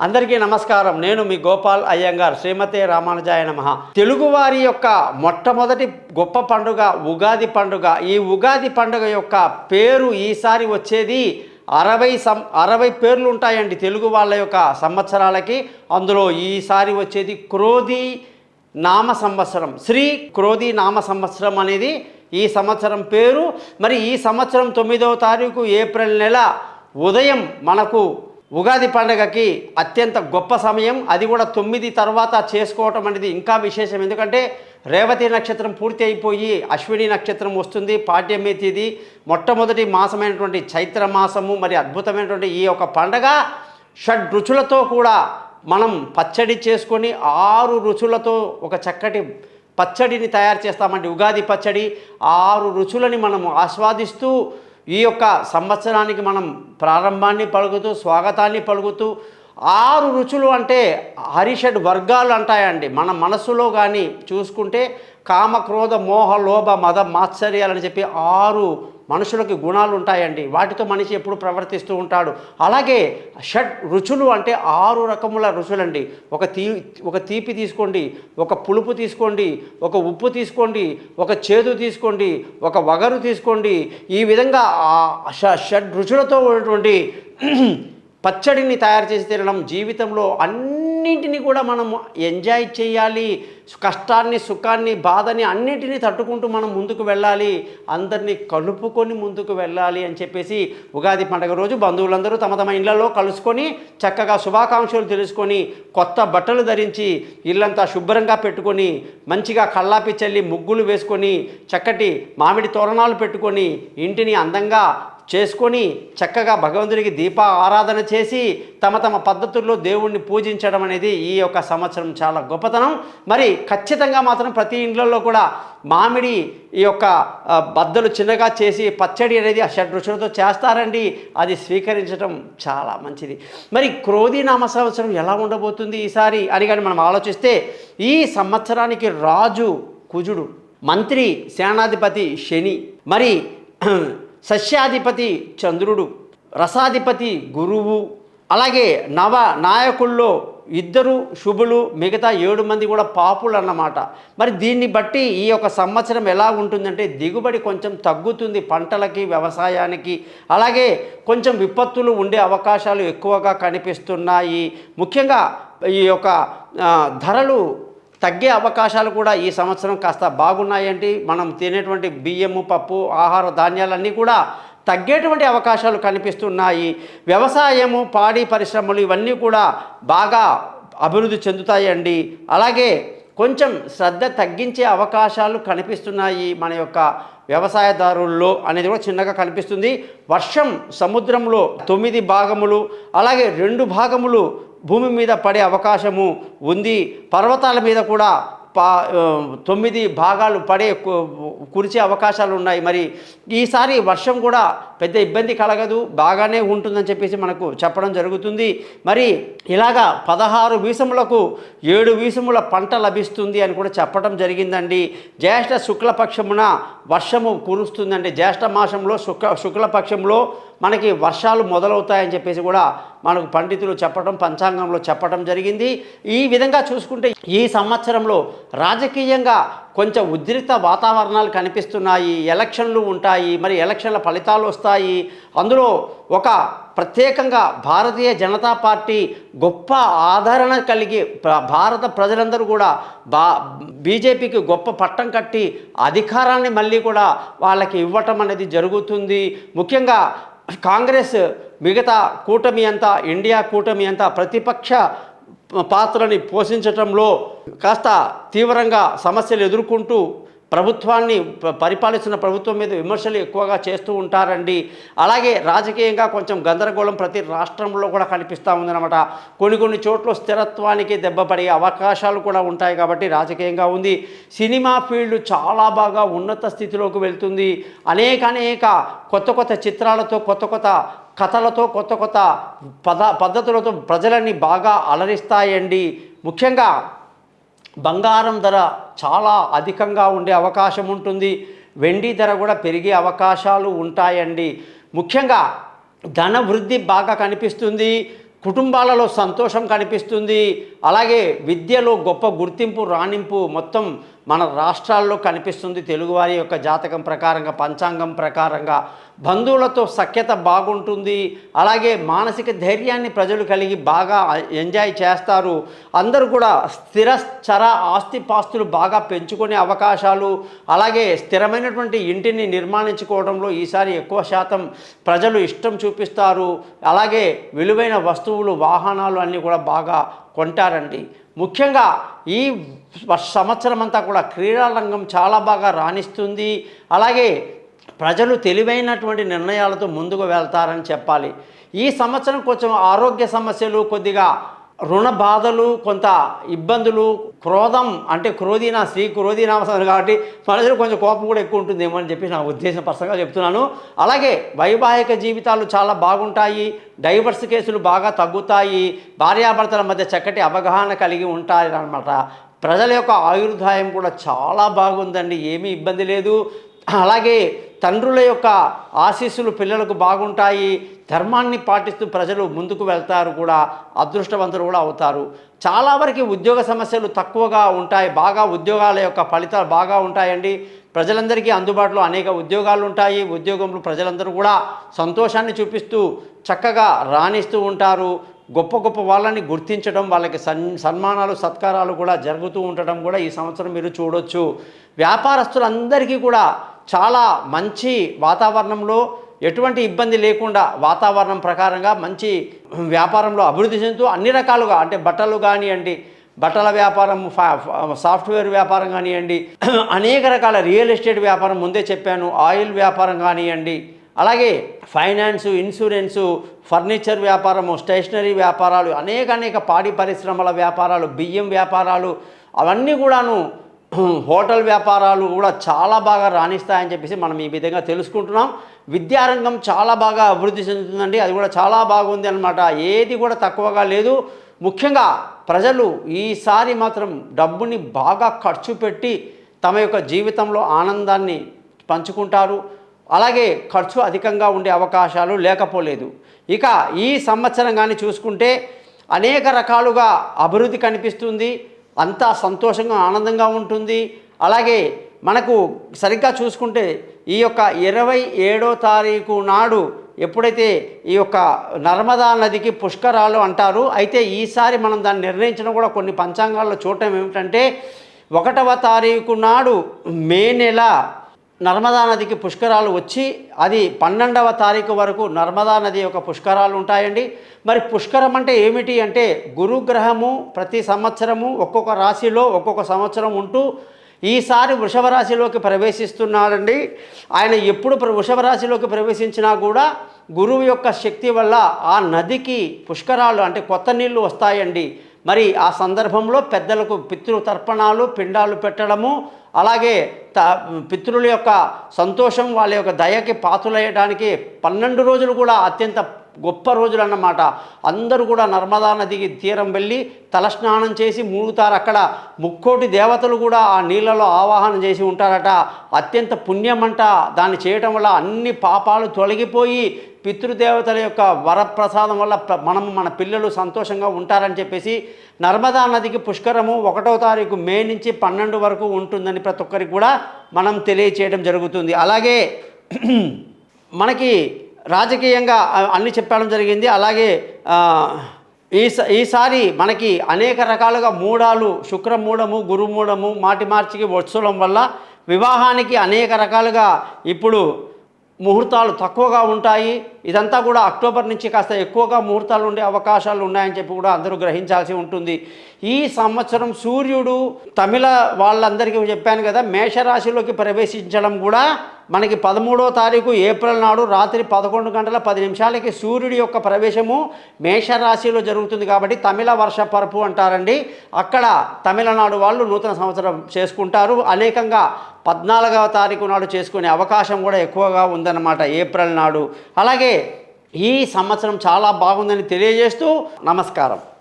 అందరికీ నమస్కారం. నేను మీ గోపాల్ అయ్యంగార్. శ్రీమతే రామానుజాయ నమః. తెలుగువారి యొక్క మొట్టమొదటి గొప్ప పండుగ ఉగాది పండుగ. ఈ ఉగాది పండుగ యొక్క పేరు ఈసారి వచ్చేది 60 పేర్లు ఉంటాయండి తెలుగు వాళ్ళ యొక్క సంవత్సరాలకి. అందులో ఈసారి వచ్చేది క్రోధి నామ సంవత్సరం. శ్రీ క్రోధి నామ సంవత్సరం అనేది ఈ సంవత్సరం పేరు. మరి ఈ సంవత్సరం 9వ తారీఖు ఏప్రిల్ నెల ఉదయం మనకు ఉగాది పండుగకి అత్యంత గొప్ప సమయం. అది కూడా 9 తర్వాత చేసుకోవటం అనేది ఇంకా విశేషం. ఎందుకంటే రేవతి నక్షత్రం పూర్తి అయిపోయి అశ్విని నక్షత్రం వస్తుంది. పాడ్యమి తిథి, మొట్టమొదటి మాసమైనటువంటి చైత్ర మాసము. మరి అద్భుతమైనటువంటి ఈ యొక్క పండగ షడ్ రుచులతో కూడా మనం పచ్చడి చేసుకొని 6 రుచులతో ఒక చక్కటి పచ్చడిని తయారు చేస్తామండి. ఉగాది పచ్చడి 6 రుచులని మనం ఆస్వాదిస్తూ ఈ యొక్క సంవత్సరానికి మనం ప్రారంభాన్ని పలుకుతూ స్వాగతాన్ని పలుకుతూ 6 రుచులు అంటే హరిషడ్ వర్గాలు అంటాయండి. మన మనస్సులో కానీ చూసుకుంటే కామ క్రోధ మోహ లోభ మద మాత్సర్యాలని చెప్పి 6 మనుషులకి గుణాలు ఉంటాయండి. వాటితో మనిషి ఎప్పుడు ప్రవర్తిస్తూ ఉంటాడు. అలాగే షడ్ రుచులు అంటే 6 రకముల రుచులండి. ఒక తీపి తీసుకోండి, ఒక పులుపు తీసుకోండి, ఒక ఉప్పు తీసుకోండి, ఒక చేదు తీసుకోండి, ఒక వగరు తీసుకోండి. ఈ విధంగా షడ్ రుచులతో ఉన్నటువంటి పచ్చడిని తయారు చేసి తినడం. జీవితంలో అన్నింటినీ కూడా మనం ఎంజాయ్ చేయాలి. కష్టాన్ని, సుఖాన్ని, బాధని అన్నింటినీ తట్టుకుంటూ మనం ముందుకు వెళ్ళాలి. అందరినీ కలుపుకొని ముందుకు వెళ్ళాలి అని చెప్పేసి ఉగాది పండుగ రోజు బంధువులందరూ తమ తమ ఇళ్లలో కలుసుకొని చక్కగా శుభాకాంక్షలు తెలుసుకొని కొత్త బట్టలు ధరించి ఇల్లంతా శుభ్రంగా పెట్టుకొని మంచిగా కల్లాపి చల్లి ముగ్గులు వేసుకొని చక్కటి మామిడి తోరణాలు పెట్టుకొని ఇంటిని అందంగా చేసుకొని చక్కగా భగవంతుడికి దీప ఆరాధన చేసి తమ తమ పద్ధతుల్లో దేవుణ్ణి పూజించడం అనేది ఈ యొక్క సంవత్సరం చాలా గొప్పతనం. మరి ఖచ్చితంగా మాత్రం ప్రతి ఇండ్లలో కూడా మామిడి ఈ యొక్క బద్దలు చిన్నగా చేసి పచ్చడి అనేది ఆ షడ్ రుచులతో చేస్తారండి. అది స్వీకరించడం చాలా మంచిది. మరి క్రోధి నామ సంవత్సరం ఎలా ఉండబోతుంది ఈసారి అని కానీ మనం ఆలోచిస్తే, ఈ సంవత్సరానికి రాజు కుజుడు, మంత్రి సేనాధిపతి శని, మరి సస్యాధిపతి చంద్రుడు, రసాధిపతి గురువు, అలాగే నవ నాయకుల్లో 2 శుభులు, మిగతా 7 మంది కూడా పాపులు అన్నమాట. మరి దీన్ని బట్టి ఈ యొక్క సంవత్సరం ఎలా ఉంటుందంటే దిగుబడి కొంచెం తగ్గుతుంది పంటలకి, వ్యవసాయానికి. అలాగే కొంచెం విపత్తులు ఉండే అవకాశాలు ఎక్కువగా కనిపిస్తున్నాయి. ముఖ్యంగా ఈ యొక్క ధరలు తగ్గే అవకాశాలు కూడా ఈ సంవత్సరం కాస్త బాగున్నాయండి. మనం తినేటువంటి బియ్యము, పప్పు, ఆహార ధాన్యాలన్నీ కూడా తగ్గేటువంటి అవకాశాలు కనిపిస్తున్నాయి. వ్యవసాయము, పాడి పరిశ్రమలు ఇవన్నీ కూడా బాగా అభివృద్ధి చెందుతాయండి. అలాగే కొంచెం శ్రద్ధ తగ్గించే అవకాశాలు కనిపిస్తున్నాయి మన యొక్క వ్యవసాయదారుల్లో అనేది కూడా చిన్నగా కనిపిస్తుంది. వర్షం సముద్రంలో 9 భాగములు, అలాగే 2 భాగములు భూమి మీద పడే అవకాశము ఉంది. పర్వతాల మీద కూడా 9 భాగాలు కురిచే అవకాశాలు ఉన్నాయి. మరి ఈసారి వర్షం కూడా పెద్ద ఇబ్బంది కలగదు, బాగానే ఉంటుందని చెప్పేసి మనకు చెప్పడం జరుగుతుంది. మరి ఇలాగా 16 వీసములకు 7 వీసముల పంట లభిస్తుంది అని కూడా చెప్పడం జరిగిందండి. జ్యేష్ఠ శుక్లపక్షమున వర్షము కురుస్తుందండి. జ్యేష్ఠ మాసంలో శుక్లపక్షంలో మనకి వర్షాలు మొదలవుతాయని చెప్పేసి కూడా మనకు పండితులు చెప్పడం, పంచాంగంలో చెప్పడం జరిగింది. ఈ విధంగా చూసుకుంటే ఈ సంవత్సరంలో రాజకీయంగా కొంచెం ఉద్రిక్త వాతావరణాలు కనిపిస్తున్నాయి. ఎలక్షన్లు ఉంటాయి, మరి ఎలక్షన్ల ఫలితాలు వస్తాయి. అందులో ఒక ప్రత్యేకంగా భారతీయ జనతా పార్టీ గొప్ప ఆదరణ కలిగి భారత ప్రజలందరూ కూడా బీజేపీకి గొప్ప పట్టం కట్టి అధికారాన్ని మళ్ళీ కూడా వాళ్ళకి ఇవ్వటం అనేది జరుగుతుంది. ముఖ్యంగా కాంగ్రెస్ మిగతా కూటమి అంతా, ఇండియా కూటమి అంతా ప్రతిపక్ష పాత్రని పోషించటంలో కాస్త తీవ్రంగా సమస్యలు ఎదుర్కొంటూ ప్రభుత్వాన్ని పరిపాలిస్తున్న ప్రభుత్వం మీద విమర్శలు ఎక్కువగా చేస్తూ ఉంటారండి. అలాగే రాజకీయంగా కొంచెం గందరగోళం ప్రతి రాష్ట్రంలో కూడా కనిపిస్తూ ఉందన్నమాట. కొన్ని చోట్ల స్థిరత్వానికి దెబ్బపడే అవకాశాలు కూడా ఉంటాయి కాబట్టి రాజకీయంగా ఉంది. సినిమా ఫీల్డ్ చాలా బాగా ఉన్నత స్థితిలోకి వెళ్తుంది. అనేక కొత్త చిత్రాలతో, కొత్త కథలతో, కొత్త పద్ధతులతో ప్రజలని బాగా అలరిస్తాయండి. ముఖ్యంగా బంగారం ధర చాలా అధికంగా ఉండే అవకాశం ఉంటుంది. వెండి ధర కూడా పెరిగే అవకాశాలు ఉంటాయండి. ముఖ్యంగా ధన వృద్ధి బాగా కనిపిస్తుంది. కుటుంబాలలో సంతోషం కనిపిస్తుంది. అలాగే విద్యలో గొప్ప గుర్తింపు రాణింపు మొత్తం మన రాష్ట్రాల్లో కనిపిస్తుంది. తెలుగువారి యొక్క జాతకం ప్రకారంగా, పంచాంగం ప్రకారంగా బంధువులతో సఖ్యత బాగుంటుంది. అలాగే మానసిక ధైర్యాన్ని ప్రజలు కలిగి బాగా ఎంజాయ్ చేస్తారు. అందరూ కూడా స్థిర ఆస్తిపాస్తులు బాగా పెంచుకునే అవకాశాలు, అలాగే స్థిరమైనటువంటి ఇంటిని నిర్మాణించుకోవడంలో ఈసారి ఎక్కువ శాతం ప్రజలు ఇష్టం చూపిస్తారు. అలాగే విలువైన వస్తువులు, వాహనాలు అన్నీ కూడా బాగా కొంటారండి. ముఖ్యంగా ఈ సంవత్సరం అంతా కూడా క్రీడా రంగం చాలా బాగా రాణిస్తుంది. అలాగే ప్రజలు తెలివైనటువంటి నిర్ణయాలతో ముందుకు వెళ్తారని చెప్పాలి. ఈ సంవత్సరం కొంచెం ఆరోగ్య సమస్యలు, కొద్దిగా రుణ బాధలు, కొంత ఇబ్బందులు, క్రోధం అంటే స్త్రీ క్రోధీనామసం కాబట్టి మనసులో కొంచెం కోపం కూడా ఎక్కువ ఉంటుందేమో అని చెప్పి నా ఉద్దేశం పర్సనల్గా చెప్తున్నాను. అలాగే వైవాహిక జీవితాలు చాలా బాగుంటాయి. డైవర్స్ కేసులు బాగా తగ్గుతాయి. భార్యాభర్తల మధ్య చక్కటి అవగాహన కలిగి ఉంటాయి అన్నమాట. ప్రజల యొక్క ఆయుర్దాయం కూడా చాలా బాగుందండి, ఏమీ ఇబ్బంది లేదు. అలాగే తండ్రుల యొక్క ఆశీస్సులు పిల్లలకు బాగుంటాయి. ధర్మాన్ని పాటిస్తూ ప్రజలు ముందుకు వెళ్తారు, కూడా అదృష్టవంతులు కూడా అవుతారు. చాలా వరకు ఉద్యోగ సమస్యలు తక్కువగా ఉంటాయి. బాగా ఉద్యోగాల యొక్క ఫలితాలు బాగా ఉంటాయండి. ప్రజలందరికీ అందుబాటులో అనేక ఉద్యోగాలు ఉంటాయి. ఉద్యోగంలో ప్రజలందరూ కూడా సంతోషాన్ని చూపిస్తూ చక్కగా రాణిస్తూ ఉంటారు. గొప్ప గొప్ప వాళ్ళని గుర్తించడం, వాళ్ళకి సన్మానాలు సత్కారాలు కూడా జరుగుతూ ఉండటం కూడా ఈ సంవత్సరం మీరు చూడొచ్చు. వ్యాపారస్తులందరికీ కూడా చాలా మంచి వాతావరణంలో, ఎటువంటి ఇబ్బంది లేకుండా వాతావరణం ప్రకారంగా మంచి వ్యాపారంలో అభివృద్ధి చెందుతూ అన్ని రకాలుగా, అంటే బట్టలు కానివ్వండి, బట్టల వ్యాపారం, సాఫ్ట్వేర్ వ్యాపారం కానివ్వండి, అనేక రకాల రియల్ ఎస్టేట్ వ్యాపారం ముందే చెప్పాను, ఆయిల్ వ్యాపారం కానివ్వండి, అలాగే ఫైనాన్సు, ఇన్సూరెన్సు, ఫర్నిచర్ వ్యాపారము, స్టేషనరీ వ్యాపారాలు, అనేక పాడి పరిశ్రమల వ్యాపారాలు, బియ్యం వ్యాపారాలు, అవన్నీ కూడాను, హోటల్ వ్యాపారాలు కూడా చాలా బాగా రాణిస్తాయని చెప్పేసి మనం ఈ విధంగా తెలుసుకుంటున్నాం. విద్యారంగం చాలా బాగా అభివృద్ధి చెందుతుందండి, అది కూడా చాలా బాగుంది అన్నమాట. ఏది కూడా తక్కువగా లేదు. ముఖ్యంగా ప్రజలు ఈసారి మాత్రం డబ్బుని బాగా ఖర్చు పెట్టి తమ యొక్క జీవితంలో ఆనందాన్ని పంచుకుంటారు. అలాగే ఖర్చు అధికంగా ఉండే అవకాశాలు లేకపోలేదు. ఇక ఈ సంవత్సరం కానీ చూసుకుంటే అనేక రకాలుగా అభివృద్ధి కనిపిస్తుంది. అంతా సంతోషంగా ఆనందంగా ఉంటుంది. అలాగే మనకు సరిగ్గా చూసుకుంటే ఈ యొక్క 27వ తారీఖు నాడు ఎప్పుడైతే ఈ యొక్క నర్మదా నదికి పుష్కరాలు అంటారు. అయితే ఈసారి మనం దాన్ని నిర్ణయించడం కూడా కొన్ని పంచాంగాల్లో చూడటం ఏమిటంటే 1వ తారీఖు నాడు మే నెల నర్మదా నదికి పుష్కరాలు వచ్చి అది 12వ తారీఖు వరకు నర్మదా నది యొక్క పుష్కరాలు ఉంటాయండి. మరి పుష్కరం అంటే ఏమిటి అంటే, గురుగ్రహము ప్రతి సంవత్సరము ఒక్కొక్క రాశిలో ఒక్కొక్క సంవత్సరం ఉంటూ ఈసారి వృషభ రాశిలోకి ప్రవేశిస్తున్నాడండి. ఆయన ఎప్పుడు వృషభ రాశిలోకి ప్రవేశించినా కూడా గురువు యొక్క శక్తి వల్ల ఆ నదికి పుష్కరాలు అంటే కొత్త నీళ్లు వస్తాయండి. మరి ఆ సందర్భంలో పెద్దలకు పితృతర్పణాలు, పిండాలు పెట్టడము, అలాగే పితృల యొక్క సంతోషం, వాళ్ళ యొక్క దయకి పాత్రలయ్యడానికి 12 రోజులు కూడా అత్యంత గొప్ప రోజులు అన్నమాట. అందరూ కూడా నర్మదా నదికి తీరం వెళ్ళి తలస్నానం చేసి మునుగుతారు. అక్కడ 3,000,000 దేవతలు కూడా ఆ నీళ్ళలో ఆవాహన చేసి ఉంటారట. అత్యంత పుణ్యమంట. దాన్ని చేయటం వల్ల అన్ని పాపాలు తొలగిపోయి పితృదేవతల యొక్క వరప్రసాదం వల్ల మన పిల్లలు సంతోషంగా ఉంటారని చెప్పేసి నర్మదా నదికి పుష్కరము 1వ తారీఖు మే నుంచి 12 వరకు ఉంటుందని ప్రతి ఒక్కరికి కూడా మనం తెలియచేయడం జరుగుతుంది. అలాగే మనకి రాజకీయంగా అన్ని చెప్పడం జరిగింది. అలాగే ఈసారి మనకి అనేక రకాలుగా మూడాలు, శుక్రమూఢము, గురుమూఢము, మాటి మార్చికి వచ్చడం వల్ల వివాహానికి అనేక రకాలుగా ఇప్పుడు ముహూర్తాలు తక్కువగా ఉంటాయి. ఇదంతా కూడా అక్టోబర్ నుంచి కాస్త ఎక్కువగా ముహూర్తాలు ఉండే అవకాశాలు ఉన్నాయని చెప్పి కూడా అందరూ గ్రహించాల్సి ఉంటుంది. ఈ సంవత్సరం సూర్యుడు తమిళ వాళ్ళందరికీ చెప్పాను కదా, మేషరాశిలోకి ప్రవేశించడం కూడా మనకి 13వ తారీఖు ఏప్రిల్ నాడు రాత్రి 11:10 సూర్యుడి యొక్క ప్రవేశము మేషరాశిలో జరుగుతుంది. కాబట్టి తమిళ వర్షపరపు అంటారండి. అక్కడ తమిళనాడు వాళ్ళు నూతన సంవత్సరం చేసుకుంటారు. అనేకంగా 14వ తారీఖు నాడు చేసుకునే అవకాశం కూడా ఎక్కువగా ఉందన్నమాట, ఏప్రిల్ నాడు. అలాగే ఈ సంవత్సరం చాలా బాగుందని తెలియజేస్తూ నమస్కారం.